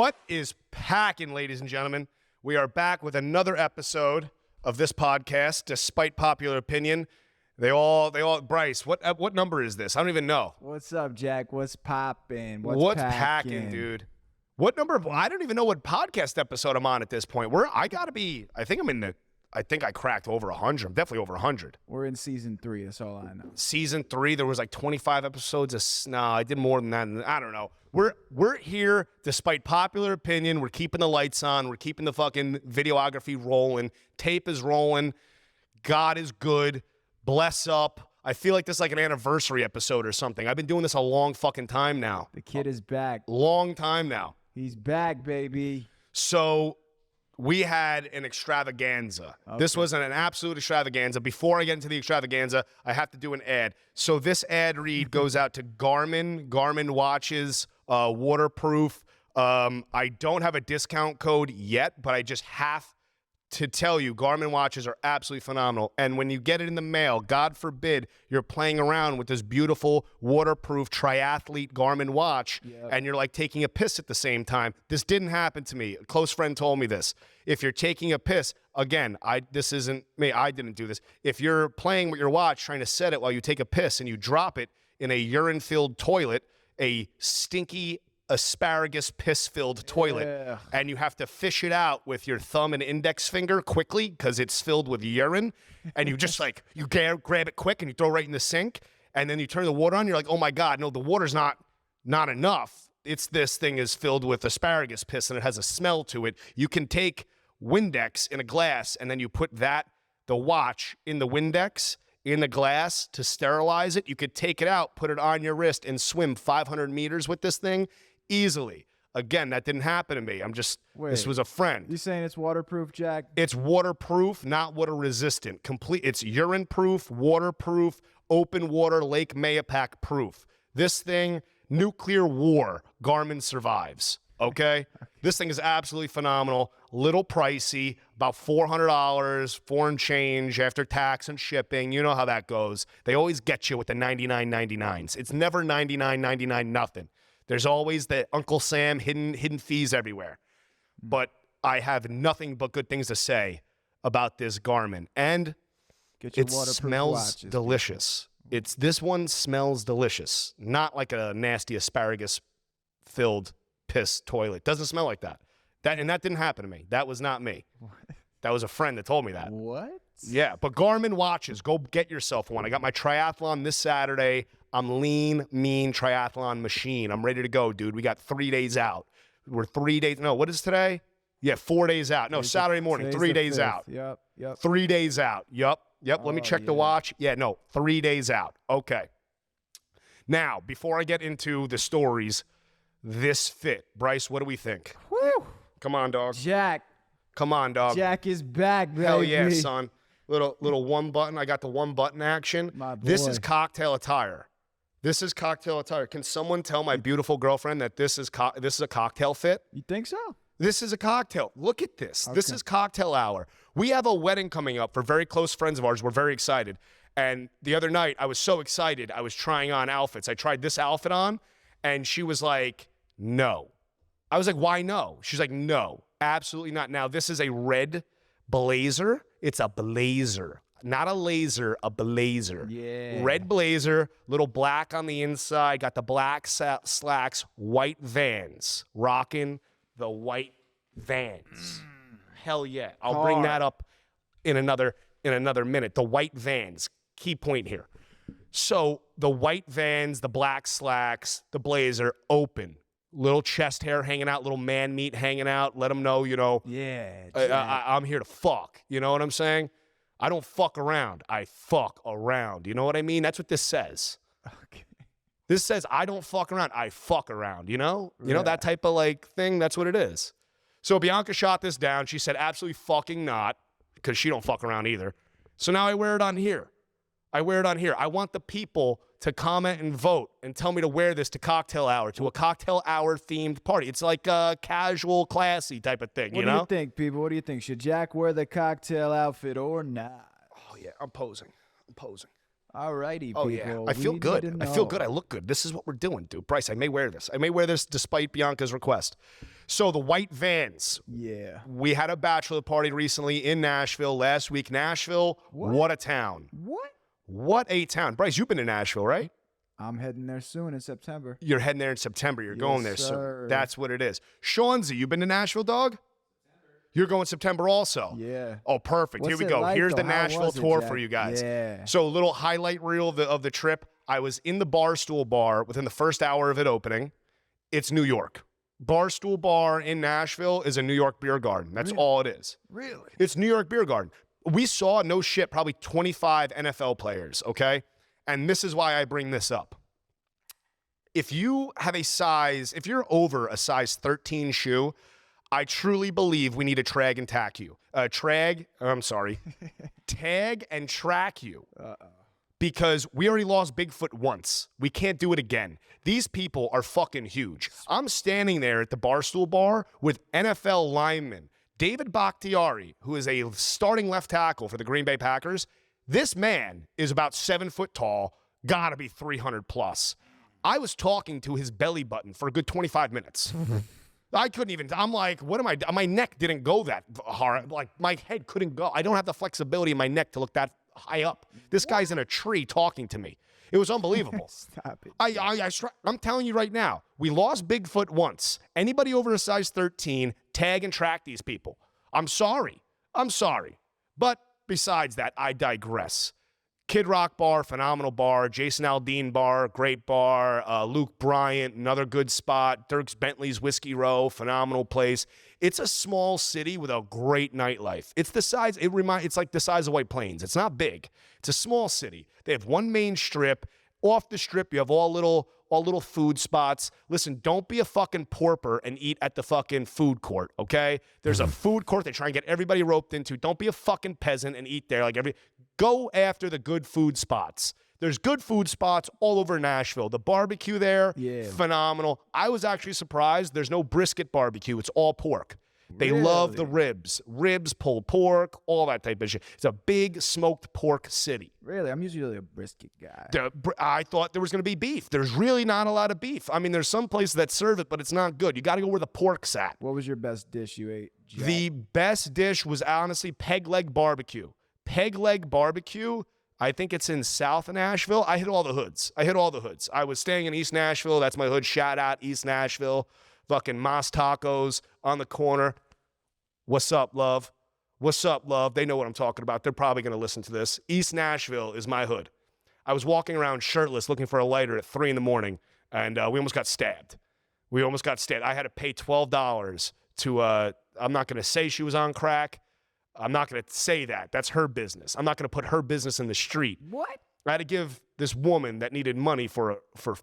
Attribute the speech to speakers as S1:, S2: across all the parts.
S1: What is Pac'n, ladies and gentlemen? We are back with another episode of this podcast, despite popular opinion. They all. Bryce, what number is this? I don't even know.
S2: What's up, Jack? What's poppin'?
S1: What's Pac'n, dude? What number? I don't even know what podcast episode I'm on at this point. I think I cracked over 100. I'm definitely over 100.
S2: We're in season 3. That's all I know.
S1: Season 3, there was like 25 episodes. No, I did more than that. I don't know. We're here despite popular opinion. We're keeping the lights on. We're keeping the fucking videography rolling. Tape is rolling. God is good. Bless up. I feel like this is like an anniversary episode or something. I've been doing this a long fucking time now.
S2: The kid is back.
S1: Long time now.
S2: He's back, baby.
S1: So we had an extravaganza. Okay. This was an absolute extravaganza. Before I get into the extravaganza, I have to do an ad. So this ad read goes out to Garmin. Garmin watches, waterproof. I don't have a discount code yet, but I just have to tell you, Garmin watches are absolutely phenomenal. And when you get it in the mail, God forbid, you're playing around with this beautiful waterproof triathlete Garmin watch, and you're like taking a piss at the same time. This didn't happen to me. A close friend told me this. If you're taking a piss, again, this isn't me. I didn't do this. If you're playing with your watch, trying to set it while you take a piss, and you drop it in a urine-filled toilet, a stinky asparagus piss-filled toilet, and you have to fish it out with your thumb and index finger quickly because it's filled with urine, and you just like, you grab it quick and you throw it right in the sink, and then you turn the water on, you're like, oh my God, no, the water's not enough. This thing is filled with asparagus piss and it has a smell to it. You can take Windex in a glass and then you put the watch in the Windex in the glass to sterilize it. You could take it out, put it on your wrist, and swim 500 meters with this thing easily. Again, that didn't happen to me. This was a friend.
S2: You saying it's waterproof, Jack?
S1: It's waterproof, not water resistant. It's urine proof, waterproof, open water, Lake Mayapack proof. This thing, nuclear war, Garmin survives. Okay? This thing is absolutely phenomenal. Little pricey, about $400, foreign change after tax and shipping. You know how that goes. They always get you with the $99.99s. It's never $99.99 nothing. There's always the Uncle Sam hidden fees everywhere. But I have nothing but good things to say about this Garmin. And it smells delicious. This one smells delicious. Not like a nasty asparagus-filled piss toilet. Doesn't smell like that. And that didn't happen to me. That was not me. What? That was a friend that told me that.
S2: What?
S1: Yeah, but Garmin watches, go get yourself one. I got my triathlon this Saturday. I'm lean, mean triathlon machine. I'm ready to go, dude. We got 3 days out. We're 3 days. No, what is today? Yeah, 4 days out. No, Saturday morning, 3 days out.
S2: Yep.
S1: 3 days out. Yep. Let me check the watch. Yeah, no, 3 days out. Okay. Now, before I get into the stories, this fit. Bryce, what do we think?
S2: Woo!
S1: Come on, dog.
S2: Jack.
S1: Come on, dog.
S2: Jack is back, baby.
S1: Hell yeah, son. Little one button. I got the one button action.
S2: My boy.
S1: This is cocktail attire. Can someone tell my beautiful girlfriend that this is a cocktail fit?
S2: You think so?
S1: This is a cocktail. Look at this.
S2: Okay.
S1: This is cocktail hour. We have a wedding coming up for very close friends of ours. We're very excited. And the other night, I was so excited. I was trying on outfits. I tried this outfit on, and she was like, no. I was like, why no? She's like, no, absolutely not. Now, this is a red blazer. It's a blazer. Not a laser, a blazer.
S2: Yeah.
S1: Red blazer, little black on the inside, got the black slacks, white Vans. Rocking the white Vans. Hell yeah. I'll bring that up in another minute. The white Vans. Key point here. So the white Vans, the black slacks, the blazer, open. Little chest hair hanging out, little man meat hanging out. Let them know,
S2: Yeah.
S1: I'm here to fuck. You know what I'm saying? I don't fuck around. I fuck around. You know what I mean? That's what this says.
S2: Okay.
S1: This says I don't fuck around. I fuck around. You know? You know that type of like thing? That's what it is. So Bianca shot this down. She said absolutely fucking not, because she don't fuck around either. So now I wear it on here. I want the people to comment and vote and tell me to wear this to cocktail hour, to a cocktail hour themed party. It's like a casual, classy type of thing,
S2: What do you think, people? What do you think? Should Jack wear the cocktail outfit or not?
S1: Oh, yeah. I'm posing.
S2: Alrighty,
S1: Oh,
S2: people.
S1: yeah. I feel
S2: We
S1: good.
S2: need to
S1: I feel good.
S2: know.
S1: I look good. This is what we're doing, dude. Bryce, I may wear this. I may wear this despite Bianca's request. So the white vans.
S2: Yeah.
S1: We had a bachelor party recently in Nashville last week. Nashville, what a town.
S2: What?
S1: What a town. Bryce, you've been to Nashville, right?
S2: I'm heading there soon in September.
S1: You're heading there in September. You're going there
S2: sir.
S1: soon. That's what it is. Shawnsy, you been to Nashville, dog? You're going September also.
S2: Yeah.
S1: Oh, perfect. Here
S2: What's
S1: we
S2: it
S1: go.
S2: like,
S1: Here's
S2: though?
S1: the
S2: How
S1: Nashville
S2: was it,
S1: tour
S2: Jack?
S1: for you guys.
S2: Yeah.
S1: So a little highlight reel of the trip. I was in the Barstool Bar within the first hour of it opening. It's New York. Barstool Bar in Nashville is a New York beer garden. That's all it is.
S2: Really?
S1: It's New York beer garden. We saw, no shit, probably 25 NFL players, okay? And this is why I bring this up. If you have if you're over a size 13 shoe, I truly believe we need to tag and track you. Tag and track you. Because we already lost Bigfoot once. We can't do it again. These people are fucking huge. I'm standing there at the Barstool Bar with NFL lineman David Bakhtiari, who is a starting left tackle for the Green Bay Packers. This man is about 7 foot tall, gotta be 300 plus. I was talking to his belly button for a good 25 minutes. I couldn't even, I'm like, what am I, my neck didn't go that hard. Like, my head couldn't go. I don't have the flexibility in my neck to look that high up. This guy's in a tree talking to me. It was unbelievable.
S2: Stop it.
S1: I'm telling you right now, we lost Bigfoot once. Anybody over a size 13, tag and track these people. I'm sorry. But besides that, I digress. Kid Rock Bar, phenomenal bar. Jason Aldean Bar, great bar. Luke Bryant, another good spot. Dierks Bentley's Whiskey Row, phenomenal place. It's a small city with a great nightlife. It's like the size of White Plains. It's not big. It's a small city. They have one main strip. Off the strip, you have all little food spots. Listen, don't be a fucking porper and eat at the fucking food court, okay? There's a food court they try and get everybody roped into. Don't be a fucking peasant and eat there Go after the good food spots. There's good food spots all over Nashville. The barbecue there, phenomenal. I was actually surprised there's no brisket barbecue. It's all pork. They love the ribs, pulled pork, all that type of shit. It's a big smoked pork city.
S2: Really? I'm usually a brisket guy.
S1: I thought there was going to be beef. There's really not a lot of beef. I mean, there's some places that serve it, but it's not good. You got to go where the pork's at.
S2: What was your best dish you ate, Jack?
S1: The best dish was honestly peg leg barbecue. Peg leg barbecue, I think it's in South Nashville. I hit all the hoods. I was staying in East Nashville. That's my hood. Shout out East Nashville. Fucking Mas Tacos on the corner. What's up, love? They know what I'm talking about. They're probably going to listen to this. East Nashville is my hood. I was walking around shirtless looking for a lighter at 3 a.m, and we almost got stabbed. I had to pay $12 to, I'm not going to say she was on crack. I'm not going to say that. That's her business. I'm not going to put her business in the street.
S2: What?
S1: I had to give this woman that needed money for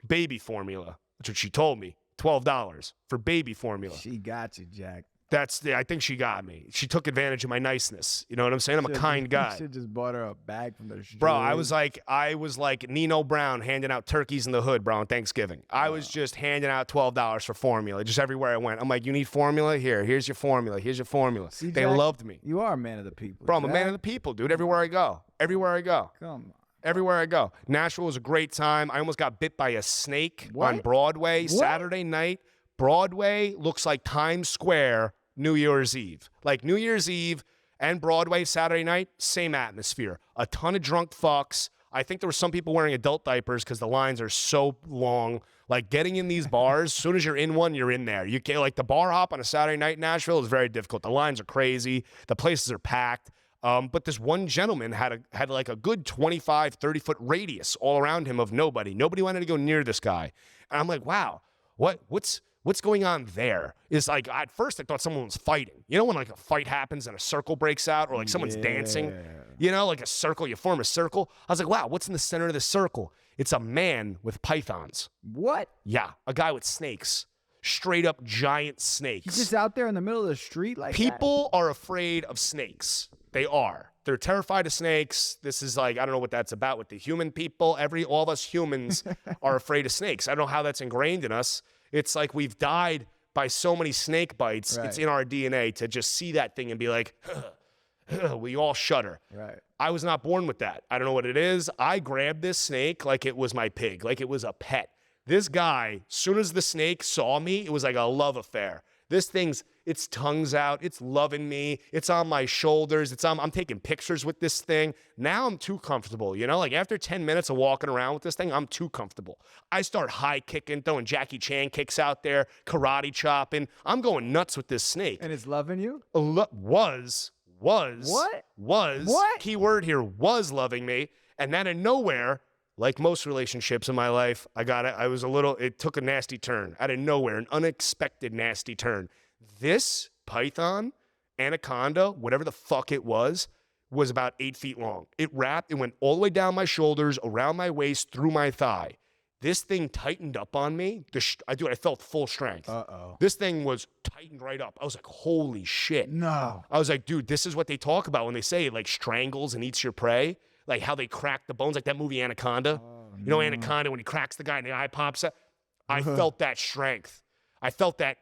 S1: baby formula. That's what she told me. $12 for baby formula.
S2: She got you, Jack.
S1: I think she got me. She took advantage of my niceness. You know what I'm saying? I'm a kind guy.
S2: You should just bought her a bag from the street.
S1: Bro, I was like Nino Brown handing out turkeys in the hood, bro, on Thanksgiving. I was just handing out $12 for formula, just everywhere I went. I'm like, you need formula? Here's your formula. See, they
S2: Jack,
S1: loved me.
S2: You are a man of the people.
S1: Bro,
S2: Jack.
S1: I'm a man of the people, dude. Everywhere I go.
S2: Come on.
S1: Everywhere I go. Nashville was a great time. I almost got bit by a snake
S2: What?
S1: on Broadway
S2: What?
S1: Saturday night. Broadway looks like Times Square New Year's Eve. Like New Year's Eve and Broadway Saturday night, same atmosphere. A ton of drunk fucks. I think there were some people wearing adult diapers because the lines are so long. Like getting in these bars, as soon as you're in one, you're in there. You can't, like the bar hop on a Saturday night in Nashville is very difficult. The lines are crazy. The places are packed. But this one gentleman had like a good 25, 30-foot radius all around him of nobody. Nobody wanted to go near this guy. And I'm like, wow, what's going on there? It's like, at first I thought someone was fighting. You know when like a fight happens and a circle breaks out or like someone's dancing? You know, like a circle, you form a circle. I was like, wow, what's in the center of the circle? It's a man with pythons.
S2: What?
S1: Yeah, a guy with snakes. Straight up giant snakes.
S2: He's just out there in the middle of the street like
S1: People are afraid of snakes. They are. They're terrified of snakes. This is like, I don't know what that's about with the human people. All of us humans are afraid of snakes. I don't know how that's ingrained in us. It's like we've died by so many snake bites.
S2: Right.
S1: It's in our DNA to just see that thing and be like, we all shudder.
S2: Right.
S1: I was not born with that. I don't know what it is. I grabbed this snake like it was my pig, like it was a pet. This guy, soon as the snake saw me, it was like a love affair. This thing's, its tongue's out, it's loving me, it's on my shoulders, I'm taking pictures with this thing. Now I'm too comfortable, you know? Like after 10 minutes of walking around with this thing, I'm too comfortable. I start high kicking, throwing Jackie Chan kicks out there, karate chopping. I'm going nuts with this snake.
S2: And it's loving you?
S1: Was,
S2: What?
S1: key word here, was loving me. And then in nowhere, like most relationships in my life, it took a nasty turn. Out of nowhere, an unexpected nasty turn. This python, anaconda, whatever the fuck it was about 8 feet long. It went all the way down my shoulders, around my waist, through my thigh. This thing tightened up on me. I felt full strength.
S2: Uh-oh.
S1: This thing was tightened right up. I was like, holy shit.
S2: No.
S1: I was like, dude, this is what they talk about when they say it like strangles and eats your prey. Like how they crack the bones, like that movie Anaconda. You know Anaconda, when he cracks the guy and the eye pops out? I felt that strength. I felt that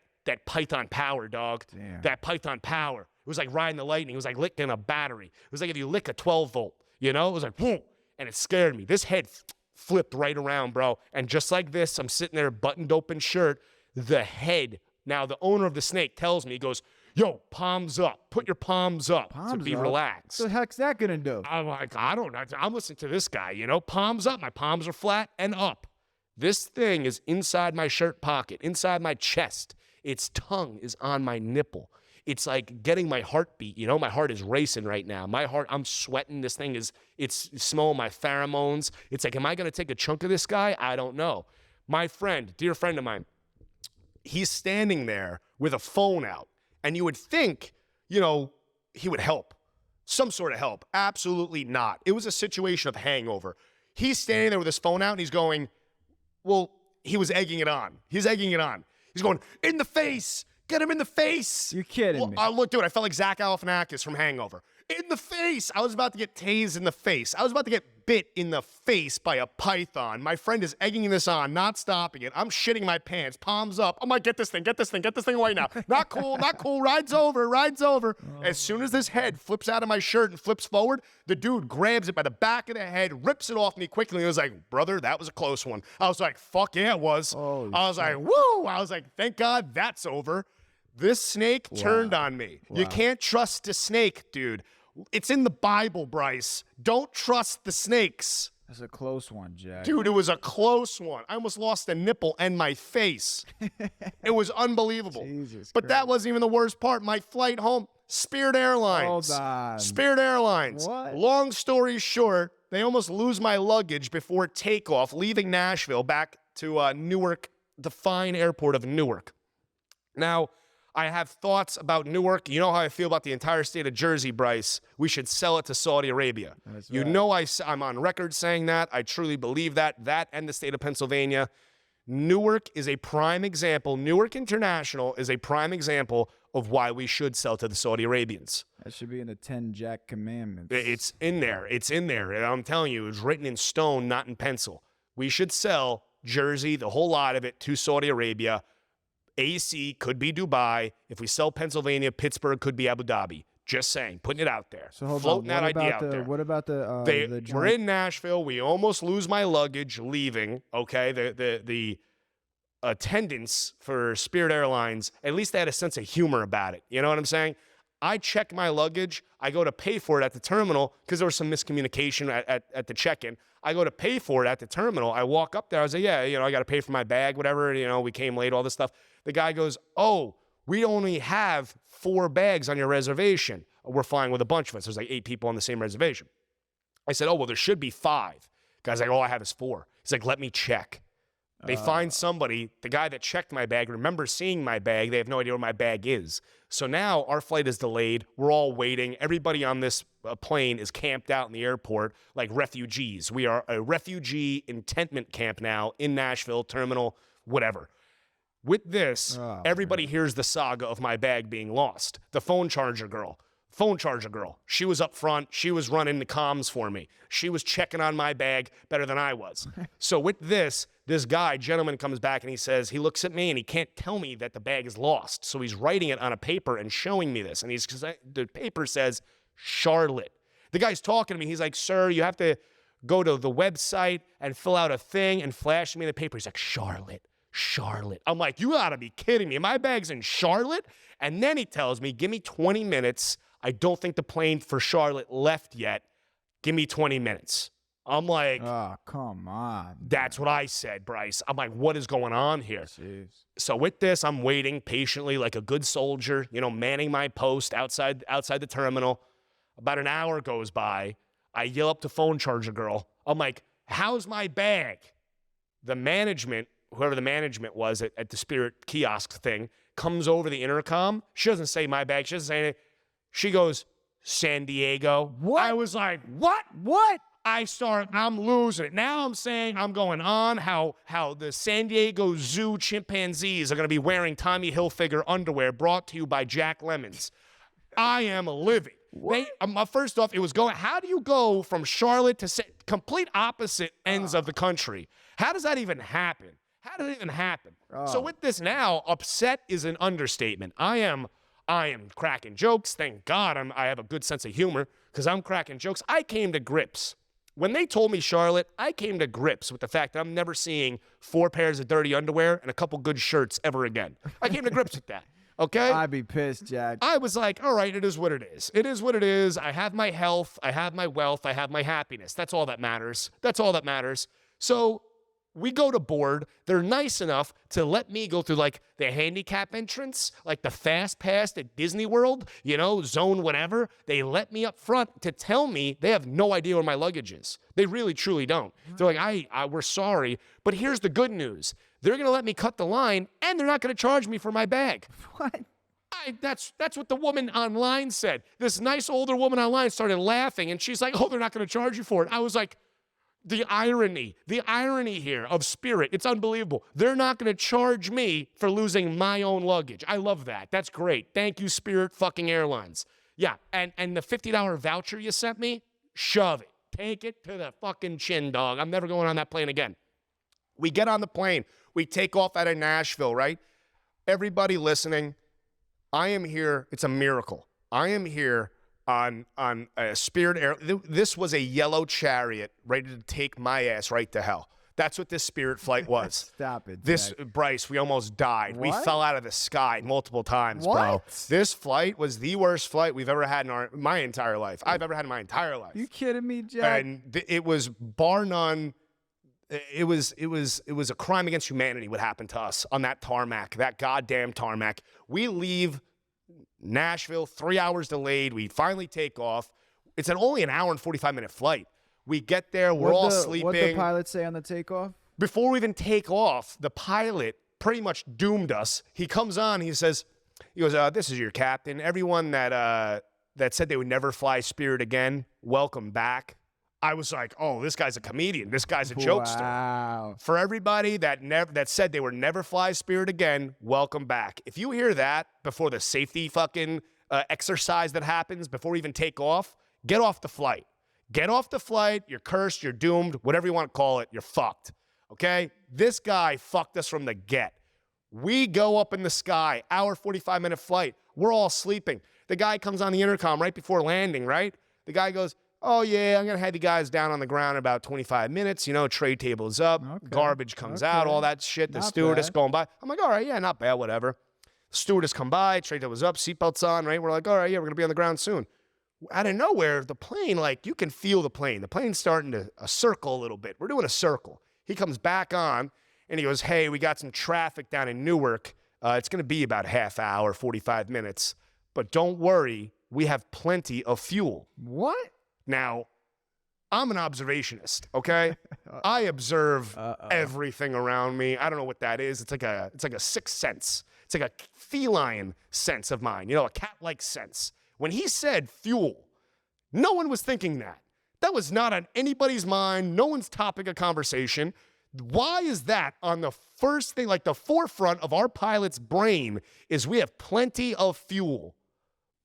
S1: python power, dog.
S2: Damn.
S1: That python power. It was like riding the lightning. It was like licking a battery. It was like if you lick a 12 volt, you know? It was like, whoom, and it scared me. This head flipped right around, bro. And just like this, I'm sitting there, buttoned open shirt, the head. Now the owner of the snake tells me, he goes, yo, palms up. Put your palms up to be relaxed.
S2: What the heck's that gonna do?
S1: I'm like, I don't know. I'm listening to this guy, you know? Palms up. My palms are flat and up. This thing is inside my shirt pocket, inside my chest. Its tongue is on my nipple. It's like getting my heartbeat, you know? My heart is racing right now. I'm sweating. This thing it's smelling my pheromones. It's like, am I going to take a chunk of this guy? I don't know. My friend, dear friend of mine, he's standing there with a phone out. And you would think, you know, he would help. Some sort of help. Absolutely not. It was a situation of hangover. He's standing there with his phone out and he's going, well, he was egging it on. He's egging it on. He's going, in the face. Get him in the face.
S2: You're kidding me.
S1: Look, dude, I felt like Zach Galifianakis from Hangover. In the face. I was about to get tased in the face. I was about to get bit in the face by a python. My friend is egging this on, not stopping it. I'm shitting my pants, palms up. I'm like, get this thing right now. Not cool, not cool. Ride's over. As soon as this head flips out of my shirt and flips forward, the dude grabs it by the back of the head, rips it off me quickly. He was like, brother, that was a close one. I was like, fuck yeah, it was. I was like, woo. I was like, thank God that's over. This snake turned on me. You can't trust a snake, dude. It's in the Bible, Bryce. Don't trust the snakes.
S2: That's a close one, Jack.
S1: Dude, it was a close one. I almost lost a nipple and my face. It was unbelievable.
S2: Jesus
S1: but
S2: Christ.
S1: that wasn't even the worst part. My flight home, Spirit Airlines.
S2: Hold on.
S1: Spirit Airlines.
S2: What?
S1: Long story short, they almost lose my luggage before takeoff, leaving Nashville back to Newark, the fine airport of Newark. Now, I have thoughts about Newark. You know how I feel about the entire state of Jersey, Bryce. We should sell it to Saudi Arabia.
S2: That's
S1: You
S2: right.
S1: know I'm on record saying that. I truly believe that. That and the state of Pennsylvania. Newark is a prime example. Newark International is a prime example of why we should sell to the Saudi Arabians.
S2: That should be in the 10 Jack commandments.
S1: It's in there. It's in there. And I'm telling you, it's written in stone, not in pencil. We should sell Jersey, the whole lot of it, to Saudi Arabia. AC could be Dubai. If we sell Pennsylvania, Pittsburgh could be Abu Dhabi. Just saying, putting it out there.
S2: So hold
S1: Floating
S2: on.
S1: that idea out there.
S2: What about the
S1: We're
S2: joint?
S1: in Nashville. We almost lose my luggage leaving. Okay, the attendants for Spirit Airlines, at least they had a sense of humor about it. You know what I'm saying? I check my luggage. I go to pay for it at the terminal because there was some miscommunication at the check-in. I go to pay for it at the terminal. I walk up there. I was like, yeah, I got to pay for my bag, whatever. We came late, all this stuff. The guy goes, oh, we only have 4 bags on your reservation. We're flying with a bunch of us. There's like 8 people on the same reservation. I said, oh, well, there should be 5. Guy's like, all I have is 4. He's like, let me check. They find somebody, the guy that checked my bag, remembers seeing my bag. They have no idea where my bag is. So now our flight is delayed. We're all waiting. Everybody on this plane is camped out in the airport like refugees. We are a refugee intentment camp now in Nashville, terminal, whatever. With this, everybody hears the saga of my bag being lost. The phone charger girl. She was up front. She was running the comms for me. She was checking on my bag better than I was. So with this gentleman comes back and he looks at me and he can't tell me that the bag is lost. So he's writing it on a paper and showing me this. And the paper says, Charlotte. The guy's talking to me. He's like, sir, you have to go to the website and fill out a thing and flash me the paper. He's like, Charlotte. I'm like, you gotta be kidding me. My bag's in Charlotte? And then he tells me, give me 20 minutes. I don't think the plane for Charlotte left yet. Give me 20 minutes. I'm like,
S2: oh, come on.
S1: That's what I said, Bryce. I'm like, what is going on here?
S2: Jeez.
S1: So with this, I'm waiting patiently like a good soldier, manning my post outside the terminal. About an hour goes by. I yell up to phone charger girl. I'm like, how's my bag? The management, whoever the management was at the Spirit kiosk thing, comes over the intercom. She doesn't say my bag. She doesn't say anything. She goes, San Diego.
S2: What?
S1: I was like, what?
S2: What?
S1: I'm losing it. Now I'm saying I'm going on how the San Diego Zoo chimpanzees are going to be wearing Tommy Hilfiger underwear brought to you by Jack Lemmons. I am living. First off, it was going, how do you go from Charlotte to complete opposite ends of the country? How does that even happen? How did it even happen? So with this now, upset is an understatement. I am cracking jokes. Thank God I have a good sense of humor because I'm cracking jokes. I came to grips. When they told me Charlotte, I came to grips with the fact that I'm never seeing 4 pairs of dirty underwear and a couple good shirts ever again. I came to grips with that, okay?
S2: I'd be pissed, Jack.
S1: I was like, all right, it is what it is. It is what it is. I have my health. I have my wealth. I have my happiness. That's all that matters. That's all that matters. So we go to board. They're nice enough to let me go through like the handicap entrance, like the fast pass at Disney World, zone whatever. They let me up front to tell me they have no idea where my luggage is. They really, truly don't. They're like, we're sorry, but here's the good news. They're going to let me cut the line and they're not going to charge me for my bag.
S2: What?
S1: That's what the woman online said. This nice older woman online started laughing and she's like, oh, they're not going to charge you for it. I was like, the irony here of Spirit, it's unbelievable. They're not going to charge me for losing my own luggage. I love that. That's great. Thank you, Spirit fucking Airlines. Yeah, and the $50 voucher you sent me, shove it. Take it to the fucking chin, dog. I'm never going on that plane again. We get on the plane. We take off out of Nashville, right? Everybody listening, I am here. It's a miracle. I am here on a Spirit Air. This was a yellow chariot ready to take my ass right to hell. That's what this Spirit flight was.
S2: Stop it,
S1: This,
S2: Jack.
S1: Bryce, we almost died.
S2: What?
S1: We fell out of the sky multiple times, bro.
S2: What?
S1: This flight was the worst flight we've ever had in my entire life. I've ever had in my entire life.
S2: You kidding me, Jack?
S1: And it was bar none. It was a crime against humanity what happened to us on that tarmac, that goddamn tarmac. We leave Nashville, 3 hours delayed. We finally take off. It's only an hour and 45-minute flight. We get there. We're all sleeping.
S2: What did the pilot say on the takeoff?
S1: Before we even take off, the pilot pretty much doomed us. He comes on. He goes, this is your captain. Everyone that said they would never fly Spirit again, welcome back. I was like, oh, this guy's a comedian. This guy's a jokester.
S2: Wow.
S1: For everybody that said they would never fly Spirit again, welcome back. If you hear that before the safety fucking exercise that happens, before we even take off, get off the flight. Get off the flight. You're cursed. You're doomed. Whatever you want to call it, you're fucked. Okay? This guy fucked us from the get. We go up in the sky, hour, 45-minute flight. We're all sleeping. The guy comes on the intercom right before landing, right? The guy goes, oh, yeah, I'm going to have you guys down on the ground in about 25 minutes. Tray table is up. Okay. Garbage comes out, all that shit. The stewardess going by. I'm like, all right, yeah, not bad, whatever. Stewardess come by, tray table was up, seatbelts on, right? We're like, all right, yeah, we're going to be on the ground soon. Out of nowhere, the plane, you can feel the plane. The plane's starting to circle a little bit. We're doing a circle. He comes back on, and he goes, hey, we got some traffic down in Newark. It's going to be about half hour, 45 minutes. But don't worry, we have plenty of fuel.
S2: What?
S1: Now, I'm an observationist, okay? I observe everything around me. I don't know what that is. It's like a sixth sense. It's like a feline sense of mine, a cat-like sense. When he said fuel, no one was thinking that. That was not on anybody's mind. No one's topic of conversation. Why is that on the first thing, the forefront of our pilot's brain is we have plenty of fuel?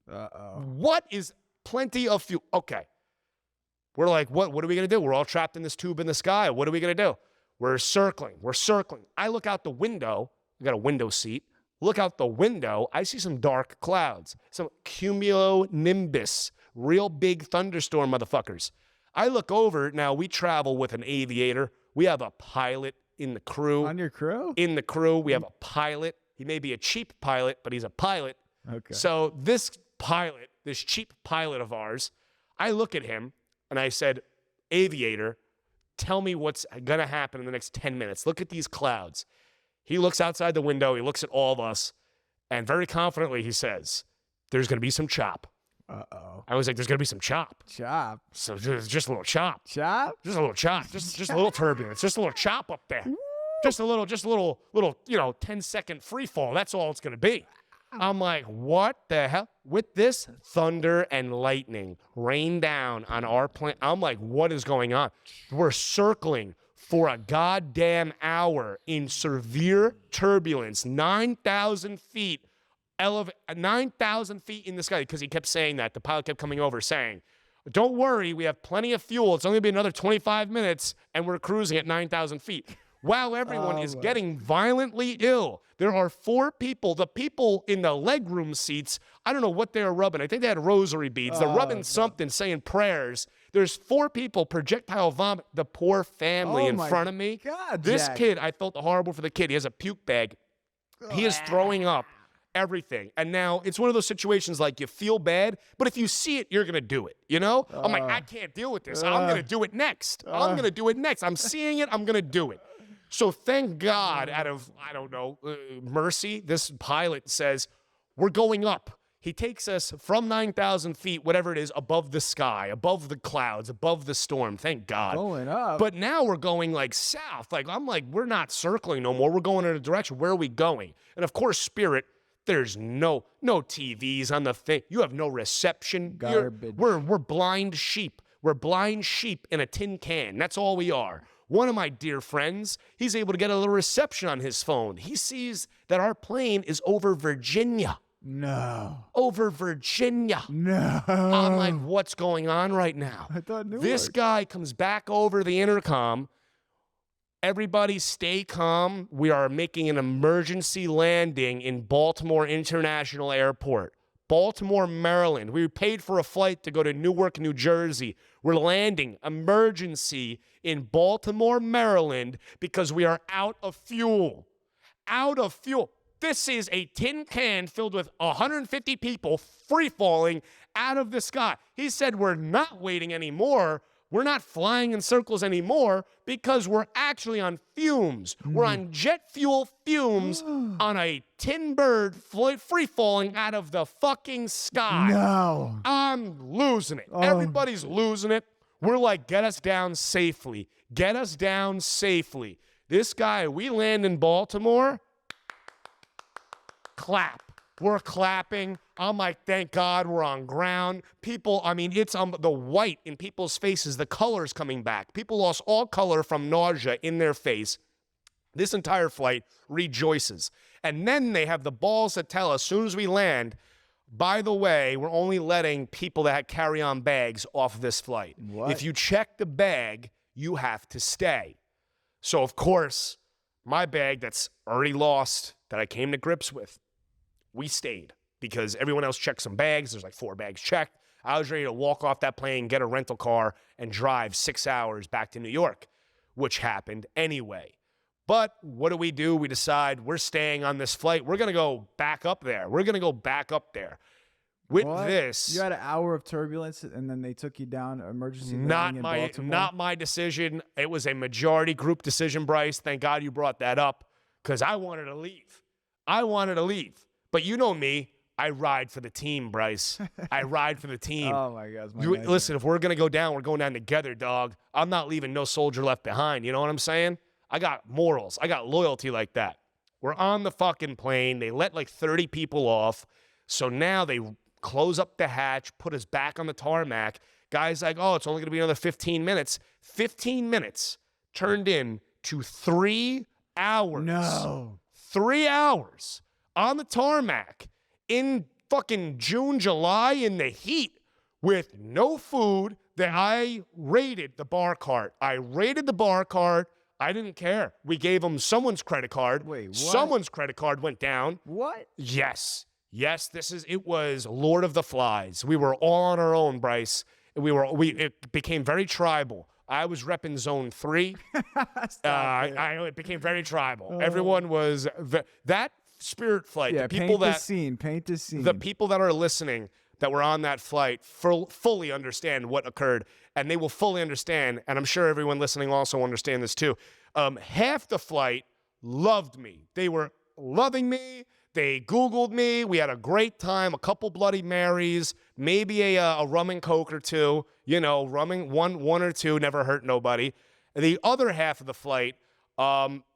S1: What is plenty of fuel? Okay. We're like, what are we going to do? We're all trapped in this tube in the sky. What are we going to do? We're circling. I look out the window. I got a window seat. Look out the window. I see some dark clouds, some cumulonimbus real big thunderstorm motherfuckers. I look over. Now, we travel with an aviator. We have a pilot in the crew.
S2: On your crew?
S1: In the crew, we have a pilot. He may be a cheap pilot, but he's a pilot.
S2: Okay.
S1: So this pilot, this cheap pilot of ours, I look at him and I said, aviator, tell me what's going to happen in the next 10 minutes. Look at these clouds. He looks outside the window. He looks at all of us. And very confidently, he says, there's going to be some chop.
S2: Uh-oh.
S1: I was like, there's going to be some chop.
S2: Chop.
S1: So just a little chop.
S2: Chop?
S1: Just a little chop. Just a little turbulence. Just a little chop up there. Just a little, 10-second free fall. That's all it's going to be. I'm like, what the hell? With this thunder and lightning rain down on our plane, I'm like, what is going on? We're circling for a goddamn hour in severe turbulence, 9,000 feet, 9,000 feet in the sky, because he kept saying that. The pilot kept coming over saying, don't worry, we have plenty of fuel. It's only going to be another 25 minutes, and we're cruising at 9,000 feet. While everyone is getting violently ill, there are 4 people. The people in the legroom seats, I don't know what they were rubbing. I think they had rosary beads. They're rubbing something, saying prayers. There's 4 people projectile vomit. The poor family in front of me.
S2: God,
S1: this
S2: Jack.
S1: kid, I felt horrible for the kid. He has a puke bag. He is throwing up everything. And now it's one of those situations like you feel bad, but if you see it, you're going to do it. You know? I'm like, I can't deal with this. I'm going to do it next. I'm going to do it next. I'm seeing it. I'm going to do it. So thank God, out of, I don't know, mercy, this pilot says, we're going up. He takes us from 9,000 feet, whatever it is, above the sky, above the clouds, above the storm. Thank God.
S2: Going up.
S1: But now we're going like south. Like, I'm like, we're not circling no more. We're going in a direction. Where are we going? And of course, Spirit, there's no TVs on the thing. You have no reception.
S2: Garbage.
S1: We're blind sheep. We're blind sheep in a tin can. That's all we are. One of my dear friends, he's able to get a little reception on his phone. He sees that our plane is over Virginia.
S2: No.
S1: Over Virginia.
S2: No.
S1: I'm like, what's going on right now?
S2: I thought Newark.
S1: This guy comes back over the intercom. Everybody stay calm. We are making an emergency landing in Baltimore International Airport. Baltimore, Maryland. We paid for a flight to go to Newark, New Jersey. We're landing, emergency, in Baltimore, Maryland, because we are out of fuel. Out of fuel. This is a tin can filled with 150 people free-falling out of the sky. He said, we're not waiting anymore. We're not flying in circles anymore because we're actually on fumes. We're on jet fuel fumes on a tin bird free-falling out of the fucking sky.
S2: No.
S1: I'm losing it. Everybody's losing it. We're like, get us down safely. Get us down safely. This guy, we land in Baltimore, clap. We're clapping. I'm like, thank God we're on ground. People, I mean, it's the white in people's faces. The color's coming back. People lost all color from nausea in their face. This entire flight rejoices. And then they have the balls to tell us, as soon as we land, by the way, we're only letting people that carry-on bags off this flight.
S2: What?
S1: If you check the bag, you have to stay. So, of course, my bag that's already lost, that I came to grips with, we stayed because everyone else checked some bags. There's like 4 bags checked. I was ready to walk off that plane, get a rental car, and drive 6 hours back to New York, which happened anyway. But what do? We decide we're staying on this flight. We're going to go back up there. With
S2: What?
S1: this,
S2: You had an hour of turbulence, and then they took you down emergency landing in Baltimore?
S1: not my decision. It was a majority group decision, Bryce. Thank God you brought that up because I wanted to leave. But you know me. I ride for the team, Bryce. I ride for the team.
S2: Oh, my God.
S1: Listen, if we're going to go down, we're going down together, dog. I'm not leaving no soldier left behind. You know what I'm saying? I got morals. I got loyalty like that. We're on the fucking plane. They let like 30 people off. So now they close up the hatch, put us back on the tarmac. Guy's like, oh, it's only going to be another 15 minutes. 15 minutes turned into 3 hours.
S2: No.
S1: 3 hours on the tarmac in fucking June, July in the heat with no food. That I raided the bar cart. I didn't care. We gave them someone's credit card.
S2: Wait, what?
S1: Someone's credit card went down.
S2: What?
S1: Yes. Yes, it was Lord of the Flies. We were all on our own, Bryce. It became very tribal. I was repping zone 3. It became very tribal. Everyone was that Spirit flight.
S2: Yeah,
S1: the people
S2: paint the scene.
S1: The people that are listening that were on that flight fully understand what occurred, and they will fully understand, and I'm sure everyone listening also understand this too. Half the flight loved me. They were loving me. They Googled me. We had a great time, a couple Bloody Marys, maybe a rum and Coke or two. You know, one or two, never hurt nobody. The other half of the flight,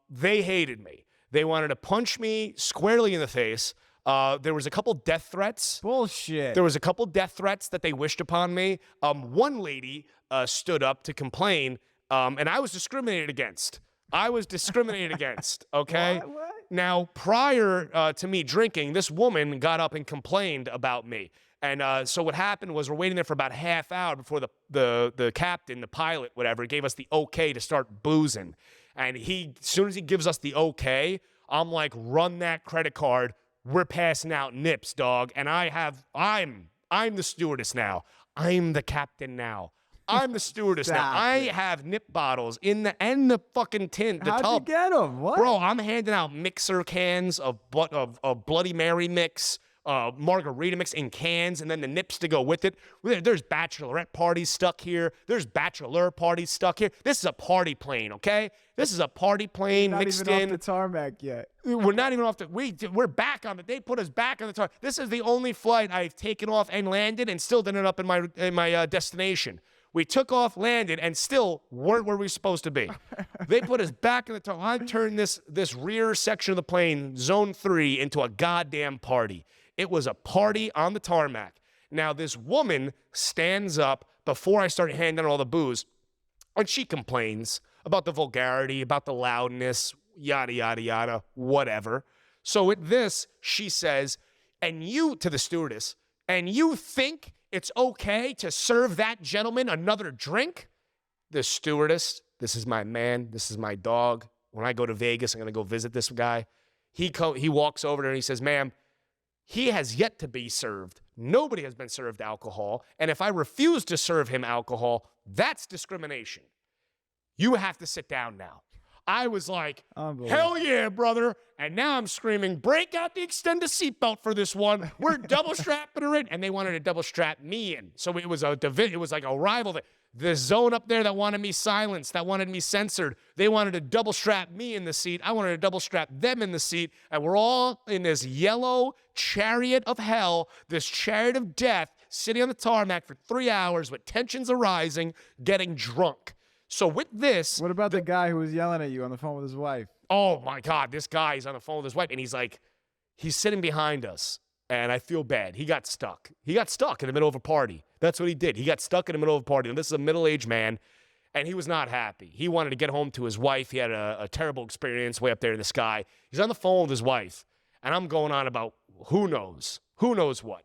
S1: they hated me. They wanted to punch me squarely in the face. There was a couple death threats.
S2: Bullshit.
S1: There was a couple death threats that they wished upon me. One lady stood up to complain, and I was discriminated against. Okay?
S2: What?
S1: Now, prior to me drinking, this woman got up and complained about me. And so what happened was we're waiting there for about half hour before the captain, the pilot, whatever, gave us the okay to start boozing. And as soon as he gives us the okay, I'm like, run that credit card. We're passing out nips, dog. And I'm the stewardess now. I'm the captain now. I'm the stewardess now. I have nip bottles in the fucking tin.
S2: How'd you get them? What?
S1: Bro, I'm handing out mixer cans of Bloody Mary mix, margarita mix in cans, and then the nips to go with it. There's bachelorette parties stuck here. There's bachelor parties stuck here. This is a party plane, okay? This is a party plane mixed in.
S2: Not even off the tarmac yet.
S1: We're not even off the. We're back on it. They put us back on the tarmac. This is the only flight I've taken off and landed and still didn't end up in my destination. We took off, landed, and still weren't where we were supposed to be. They put us back in the tarmac. I turned this rear section of the plane, zone 3, into a goddamn party. It was a party on the tarmac. Now, this woman stands up before I started handing out all the booze, and she complains about the vulgarity, about the loudness, yada, yada, yada, whatever. So with this, she says, and you, to the stewardess, and you think it's okay to serve that gentleman another drink? The stewardess, this is my man, this is my dog. When I go to Vegas, I'm going to go visit this guy. He walks over there and he says, ma'am, he has yet to be served. Nobody has been served alcohol. And if I refuse to serve him alcohol, that's discrimination. You have to sit down now. I was like, hell yeah, brother. And now I'm screaming, break out the extended seatbelt for this one. We're double strapping her in. And they wanted to double strap me in. So it was like a rival. The zone up there that wanted me silenced, that wanted me censored, they wanted to double strap me in the seat. I wanted to double strap them in the seat. And we're all in this yellow chariot of hell, this chariot of death, sitting on the tarmac for 3 hours with tensions arising, getting drunk. So with this...
S2: What about the guy who was yelling at you on the phone with his wife?
S1: Oh, my God. This guy is on the phone with his wife, and he's sitting behind us, and I feel bad. He got stuck. He got stuck in the middle of a party. That's what he did. He got stuck in the middle of a party, and this is a middle-aged man, and he was not happy. He wanted to get home to his wife. He had a terrible experience way up there in the sky. He's on the phone with his wife, and I'm going on about who knows what.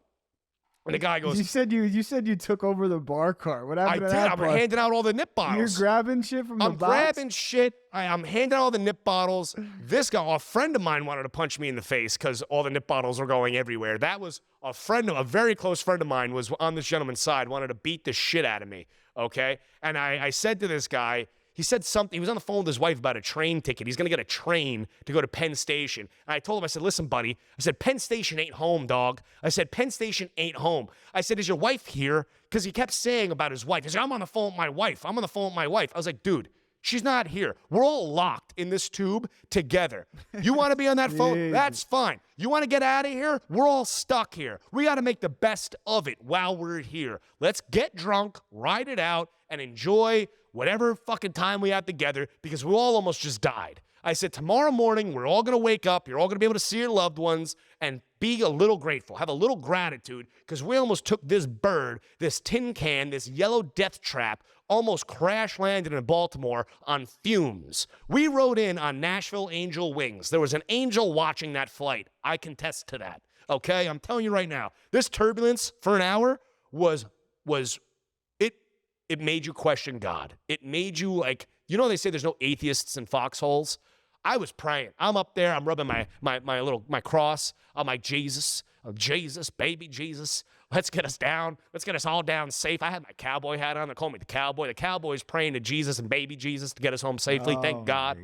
S1: And the guy goes,
S2: You said you took over the bar cart. What happened to that?
S1: I did. I'm
S2: bar?
S1: handing out all the nip bottles.
S2: You're grabbing shit from the box?
S1: I'm grabbing shit. I'm handing out all the nip bottles. This guy, a friend of mine, wanted to punch me in the face because all the nip bottles were going everywhere. That was a very close friend of mine was on this gentleman's side, wanted to beat the shit out of me, okay? And I said to this guy, he said something. He was on the phone with his wife about a train ticket. He's going to get a train to go to Penn Station. And I told him, I said, listen, buddy. I said, Penn Station ain't home, dog. I said, Penn Station ain't home. I said, is your wife here? Because he kept saying about his wife. He said, I'm on the phone with my wife. I'm on the phone with my wife. I was like, dude, she's not here. We're all locked in this tube together. You want to be on that phone? That's fine. You want to get out of here? We're all stuck here. We got to make the best of it while we're here. Let's get drunk, ride it out, and enjoy whatever fucking time we have together because we all almost just died. I said, tomorrow morning, we're all going to wake up. You're all going to be able to see your loved ones and be a little grateful. Have a little gratitude because we almost took this bird, this tin can, this yellow death trap, almost crash landed in Baltimore on fumes. We rode in on Nashville Angel Wings. There was an angel watching that flight. I can attest to that. Okay? I'm telling you right now, this turbulence for an hour was it made you question God. It made you like, they say there's no atheists in foxholes.
S3: I was praying. I'm up there. I'm rubbing my cross. I'm like, Jesus, oh, Jesus, baby Jesus. Let's get us down. Let's get us all down safe. I had my cowboy hat on. They call me the cowboy. The cowboy's praying to Jesus and baby Jesus to get us home safely. Thank God.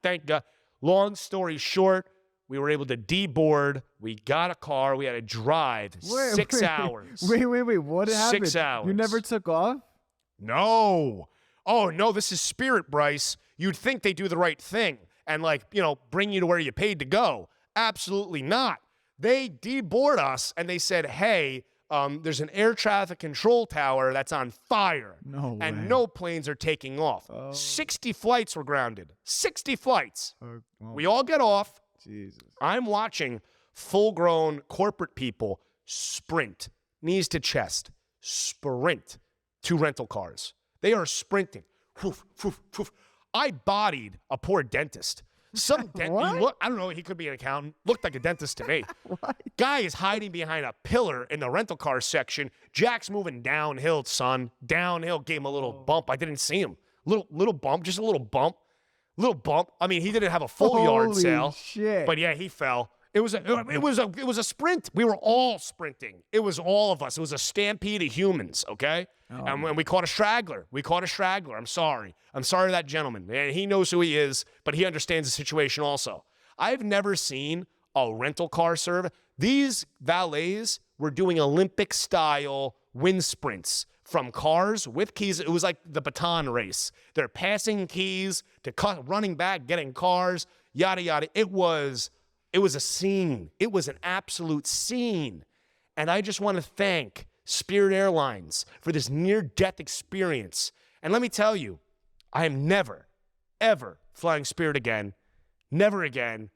S3: Thank God. Long story short, we were able to deboard. We got a car. We had to drive 6 hours.
S2: Wait. What happened?
S3: 6 hours.
S2: You never took off?
S1: No. Oh, no, this is Spirit, Bryce. You'd think they do the right thing and, like, you know, bring you to where you paid to go. Absolutely not. They deboard us, and they said, hey, there's an air traffic control tower that's on fire.
S2: No way.
S1: And no planes are taking off. 60 flights were grounded. 60 flights. We all get off.
S2: Jesus.
S1: I'm watching full-grown corporate people sprint, knees to chest, sprint to rental cars. They are sprinting. Woof, woof, woof. I bodied a poor dentist. Some dentist, I don't know, he could be an accountant. Looked like a dentist to me. Guy is hiding behind a pillar in the rental car section. Jack's moving downhill, son. Downhill. Gave him a little bump. I didn't see him. Little bump, just a little bump. Little bump. I mean, he didn't have a full yard sale.
S2: Shit.
S1: But yeah, he fell. It was a sprint. We were all sprinting. It was all of us. It was a stampede of humans, okay? And when we caught a straggler. I'm sorry. I'm sorry to that gentleman. And he knows who he is, but he understands the situation also. I've never seen a rental car service. These valets were doing Olympic-style wind sprints from cars with keys. It was like the baton race. They're passing keys to running back, getting cars, yada, yada. It was a scene. It was an absolute scene. And I just want to thank Spirit Airlines for this near-death experience. And let me tell you, I am never, ever flying Spirit again. Never again.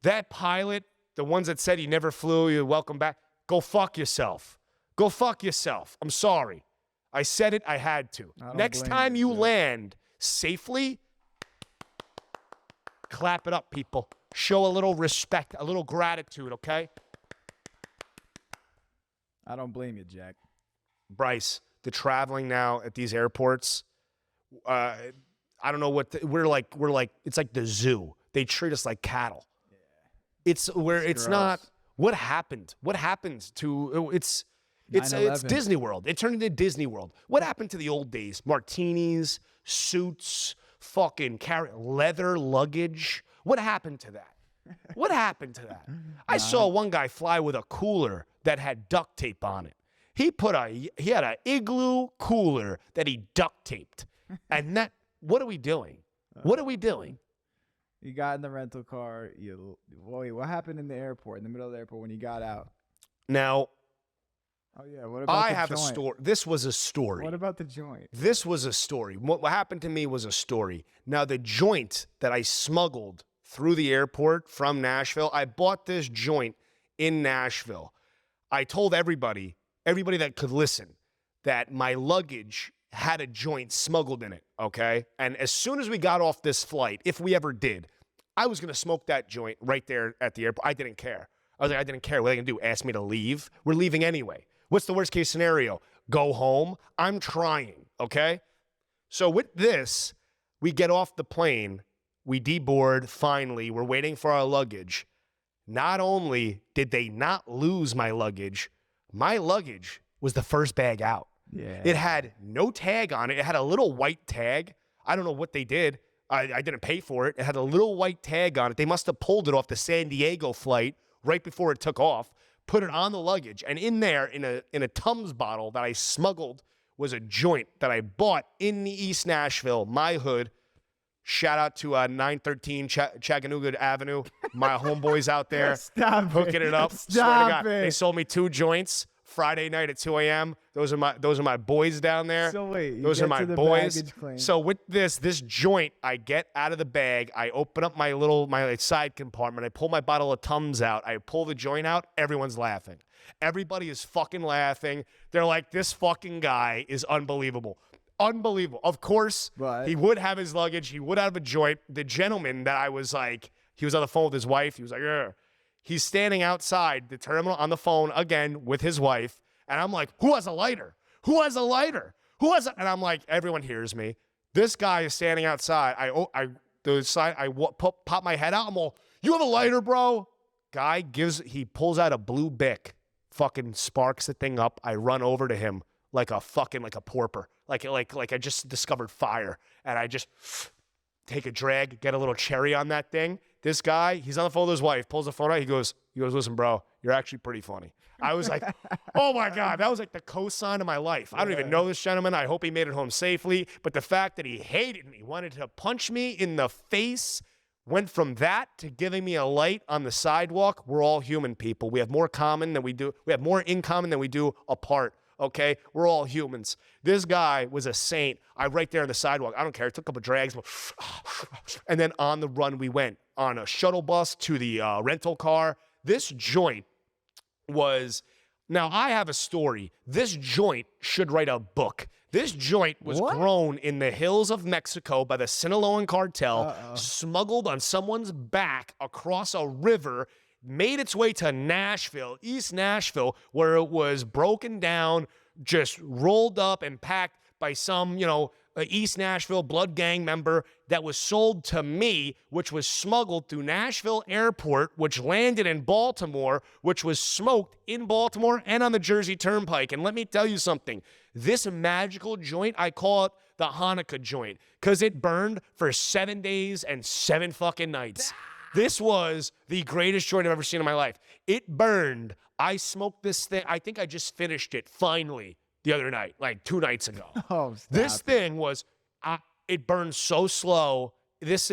S1: That pilot, the ones that said he never flew, you're welcome back, go fuck yourself. Go fuck yourself. I'm sorry. I said it, I had to. Next time you land safely, clap it up, people. Show a little respect, a little gratitude, okay?
S2: I don't blame you, Jack.
S1: Bryce, the traveling now at these airports, I don't know what we're like. It's like the zoo. They treat us like cattle. Yeah. It's not. What happened? What happened to it's Disney World. It turned into Disney World. What happened to the old days? Martinis, suits, fucking leather luggage. What happened to that? What happened to that? I saw one guy fly with a cooler that had duct tape on it. He had an igloo cooler that he duct taped. And what are we doing? What are we doing?
S2: You got in the rental car. Wait, what happened in the airport, in the middle of the airport when you got out?
S1: Now,
S2: oh yeah, what about
S1: I
S2: the
S1: have
S2: joint?
S1: a story. This was a story.
S2: What about the joint?
S1: This was a story. What happened to me was a story. Now, the joint that I smuggled through the airport from Nashville, I bought this joint in Nashville. I told everybody that could listen, that my luggage had a joint smuggled in it, okay? And as soon as we got off this flight, if we ever did, I was going to smoke that joint right there at the airport. I didn't care. I was like, I didn't care. What are they going to do? Ask me to leave? We're leaving anyway. What's the worst case scenario? Go home? I'm trying, okay? So with this, we get off the plane. We deboard, finally. We're waiting for our luggage. Not only did they not lose my luggage was the first bag out.
S2: Yeah.
S1: It had no tag on it. It had a little white tag. I don't know what they did. I didn't pay for it. It had a little white tag on it. They must have pulled it off the San Diego flight right before it took off, put it on the luggage, and in there, in a Tums bottle that I smuggled, was a joint that I bought in the East Nashville, my hood. Shout out to 913 Chattanooga Avenue. My homeboys out there hooking it up. Swear to God. They sold me 2 joints Friday night at 2 a.m. Those are my boys down there.
S2: So wait,
S1: those are my boys. So with this joint, I get out of the bag. I open up my side compartment. I pull my bottle of Tums out. I pull the joint out. Everyone's laughing. Everybody is fucking laughing. They're like, this fucking guy is unbelievable. Unbelievable. Of course, he would have his luggage. He would have a joint. The gentleman that I was like, he was on the phone with his wife. He was like, ugh. He's standing outside the terminal on the phone again with his wife. And I'm like, who has a lighter? Who has a lighter? And I'm like, everyone hears me. This guy is standing outside. I pop my head out. I'm all, you have a lighter, bro? Guy he pulls out a blue Bic, fucking sparks the thing up. I run over to him like a porper, like I just discovered fire, and I just take a drag, get a little cherry on that thing. This guy, he's on the phone with his wife, pulls the phone out. He goes, listen, bro, you're actually pretty funny. I was like, oh my God, that was like the cosign of my life. I don't even know this gentleman. I hope he made it home safely. But the fact that he hated me, wanted to punch me in the face, went from that to giving me a light on the sidewalk. We're all human people. We have more in common than we do apart. Okay, we're all humans. This guy was a saint. I right there on the sidewalk. I don't care. I took a couple drags, and then on the run we went on a shuttle bus to the rental car. This joint was. Now I have a story. This joint should write a book. This joint was grown in the hills of Mexico by the Sinaloan cartel, smuggled on someone's back across a river, made its way to Nashville, East Nashville, where it was broken down, just rolled up and packed by some, East Nashville blood gang member that was sold to me, which was smuggled through Nashville Airport, which landed in Baltimore, which was smoked in Baltimore and on the Jersey Turnpike. And let me tell you something. This magical joint, I call it the Hanukkah joint, because it burned for 7 days and 7 fucking nights. This was the greatest joint I've ever seen in my life. It burned. I smoked this thing. I think I just finished it finally the other night, like 2 nights ago. This thing was, it burned so slow. This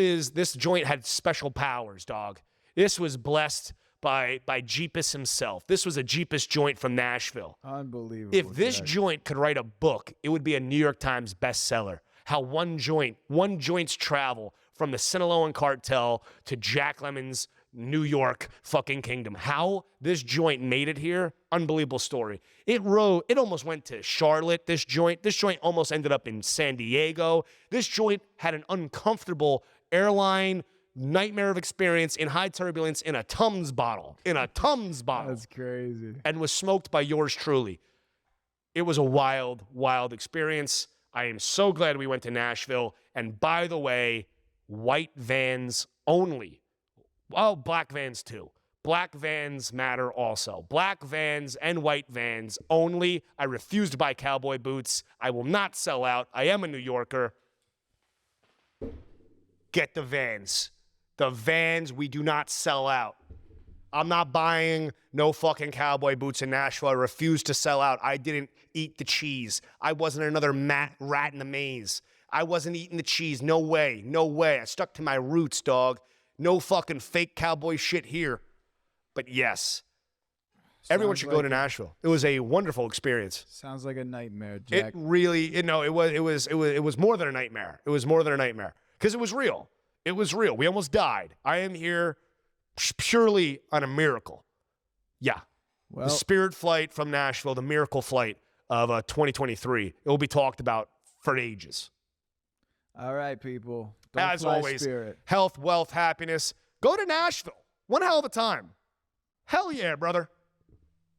S1: joint had special powers, dog. This was blessed by Jeepus himself. This was a Jeepus joint from Nashville.
S2: Unbelievable.
S1: If this joint could write a book, it would be a New York Times bestseller. How one joint's travel from the Sinaloan cartel to Jack Lemmon's New York fucking kingdom. How this joint made it here, unbelievable story. It almost went to Charlotte, this joint. This joint almost ended up in San Diego. This joint had an uncomfortable airline nightmare of experience in high turbulence in a Tums bottle.
S2: That's crazy.
S1: And was smoked by yours truly. It was a wild, wild experience. I am so glad we went to Nashville. And by the way, white vans only. Well, black vans too. Black vans matter also. Black vans and white vans only. I refuse to buy cowboy boots. I will not sell out. I am a New Yorker. Get the vans. The vans, we do not sell out. I'm not buying no fucking cowboy boots in Nashville. I refuse to sell out. I didn't eat the cheese. I wasn't another rat in the maze. I wasn't eating the cheese. No way. No way. I stuck to my roots, dog. No fucking fake cowboy shit here. But yes, everyone should go to Nashville. It was a wonderful experience.
S2: Sounds like a nightmare, Jack.
S1: It really, it was more than a nightmare. It was more than a nightmare because it was real. It was real. We almost died. I am here purely on a miracle. Yeah.
S2: Well,
S1: the Spirit flight from Nashville, the miracle flight of 2023. It will be talked about for ages.
S2: All right, people.
S1: As always, health, wealth, happiness. Go to Nashville. One hell of a time. Hell yeah, brother.